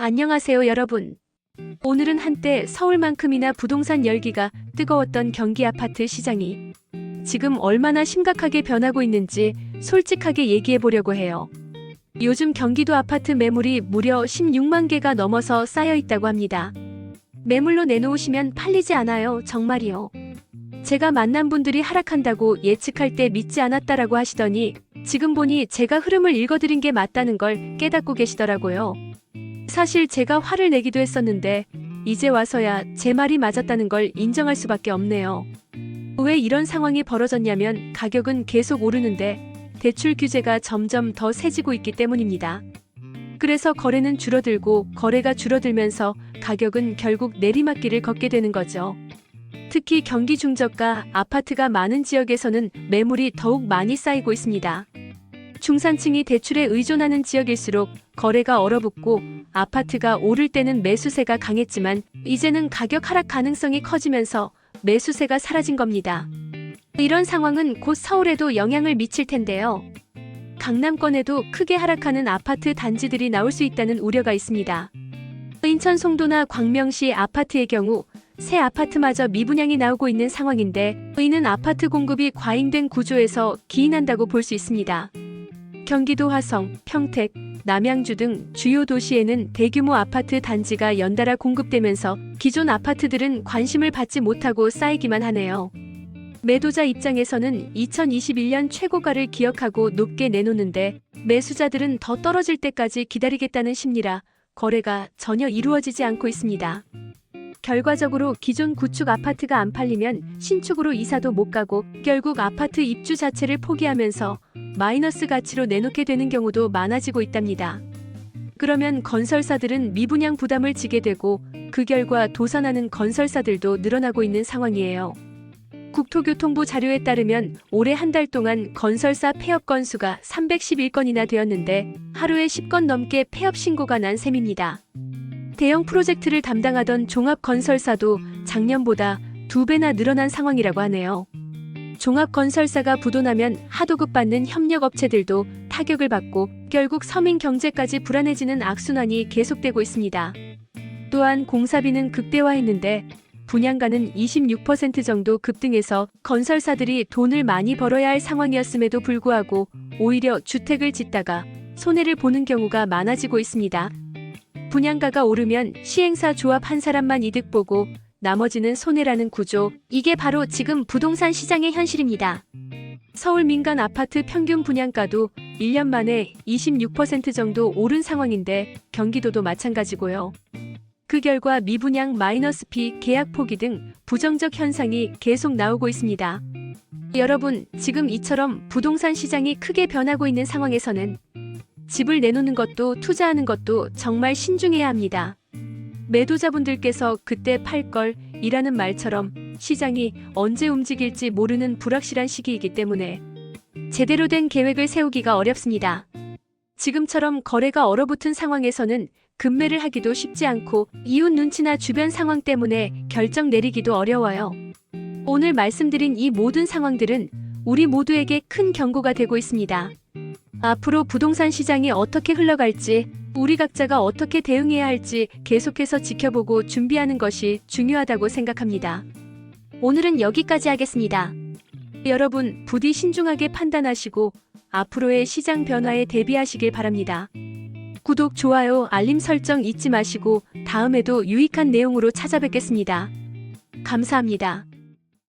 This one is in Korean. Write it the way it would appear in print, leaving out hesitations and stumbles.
안녕하세요, 여러분. 오늘은 한때 서울만큼이나 부동산 열기가 뜨거웠던 경기 아파트 시장이 지금 얼마나 심각하게 변하고 있는지 솔직하게 얘기해 보려고 해요. 요즘 경기도 아파트 매물이 무려 16만 개가 넘어서 쌓여 있다고 합니다. 매물로 내놓으시면 팔리지 않아요, 정말이요. 제가 만난 분들이 하락한다고 예측할 때 믿지 않았다라고 하시더니 지금 보니 제가 흐름을 읽어드린 게 맞다는 걸 깨닫고 계시더라고요. 사실 제가 화를 내기도 했었는데 이제 와서야 제 말이 맞았다는 걸 인정할 수밖에 없네요. 왜 이런 상황이 벌어졌냐면 가격은 계속 오르는데 대출 규제가 점점 더 세지고 있기 때문입니다. 그래서 거래는 줄어들고 거래가 줄어들면서 가격은 결국 내리막길을 걷게 되는 거죠. 특히 경기 중저가 아파트가 많은 지역에서는 매물이 더욱 많이 쌓이고 있습니다. 중산층이 대출에 의존하는 지역일수록 거래가 얼어붙고 아파트가 오를 때는 매수세가 강했지만 이제는 가격 하락 가능성이 커지면서 매수세가 사라진 겁니다. 이런 상황은 곧 서울에도 영향을 미칠 텐데요. 강남권에도 크게 하락하는 아파트 단지들이 나올 수 있다는 우려가 있습니다. 인천 송도나 광명시 아파트의 경우 새 아파트마저 미분양이 나오고 있는 상황인데 이는 아파트 공급이 과잉된 구조에서 기인한다고 볼 수 있습니다. 경기도 화성, 평택, 남양주 등 주요 도시에는 대규모 아파트 단지가 연달아 공급되면서 기존 아파트들은 관심을 받지 못하고 쌓이기만 하네요. 매도자 입장에서는 2021년 최고가를 기억하고 높게 내놓는데 매수자들은 더 떨어질 때까지 기다리겠다는 심리라 거래가 전혀 이루어지지 않고 있습니다. 결과적으로 기존 구축 아파트가 안 팔리면 신축으로 이사도 못 가고 결국 아파트 입주 자체를 포기하면서 마이너스 가치로 내놓게 되는 경우도 많아지고 있답니다. 그러면 건설사들은 미분양 부담을 지게 되고 그 결과 도산하는 건설사들도 늘어나고 있는 상황이에요. 국토교통부 자료에 따르면 올해 한 달 동안 건설사 폐업 건수가 311건이나 되었는데 하루에 10건 넘게 폐업 신고가 난 셈입니다. 대형 프로젝트를 담당하던 종합건설사도 작년보다 2배나 늘어난 상황이라고 하네요. 종합건설사가 부도나면 하도급 받는 협력업체들도 타격을 받고 결국 서민 경제까지 불안해지는 악순환이 계속되고 있습니다. 또한 공사비는 극대화했는데 분양가는 26% 정도 급등해서 건설사들이 돈을 많이 벌어야 할 상황이었음에도 불구하고 오히려 주택을 짓다가 손해를 보는 경우가 많아지고 있습니다. 분양가가 오르면 시행사 조합 한 사람만 이득 보고 나머지는 손해라는 구조, 이게 바로 지금 부동산 시장의 현실입니다. 서울 민간 아파트 평균 분양가도 1년 만에 26% 정도 오른 상황인데 경기도도 마찬가지고요. 그 결과 미분양 마이너스 피, 계약 포기 등 부정적 현상이 계속 나오고 있습니다. 여러분, 지금 이처럼 부동산 시장이 크게 변하고 있는 상황에서는 집을 내놓는 것도 투자하는 것도 정말 신중해야 합니다. 매도자분들께서 그때 팔걸 이라는 말처럼 시장이 언제 움직일지 모르는 불확실한 시기이기 때문에 제대로 된 계획을 세우기가 어렵습니다. 지금처럼 거래가 얼어붙은 상황에서는 급매를 하기도 쉽지 않고 이웃 눈치나 주변 상황 때문에 결정 내리기도 어려워요. 오늘 말씀드린 이 모든 상황들은 우리 모두에게 큰 경고가 되고 있습니다. 앞으로 부동산 시장이 어떻게 흘러갈지, 우리 각자가 어떻게 대응해야 할지 계속해서 지켜보고 준비하는 것이 중요하다고 생각합니다. 오늘은 여기까지 하겠습니다. 여러분, 부디 신중하게 판단하시고 앞으로의 시장 변화에 대비하시길 바랍니다. 구독, 좋아요, 알림 설정 잊지 마시고 다음에도 유익한 내용으로 찾아뵙겠습니다. 감사합니다.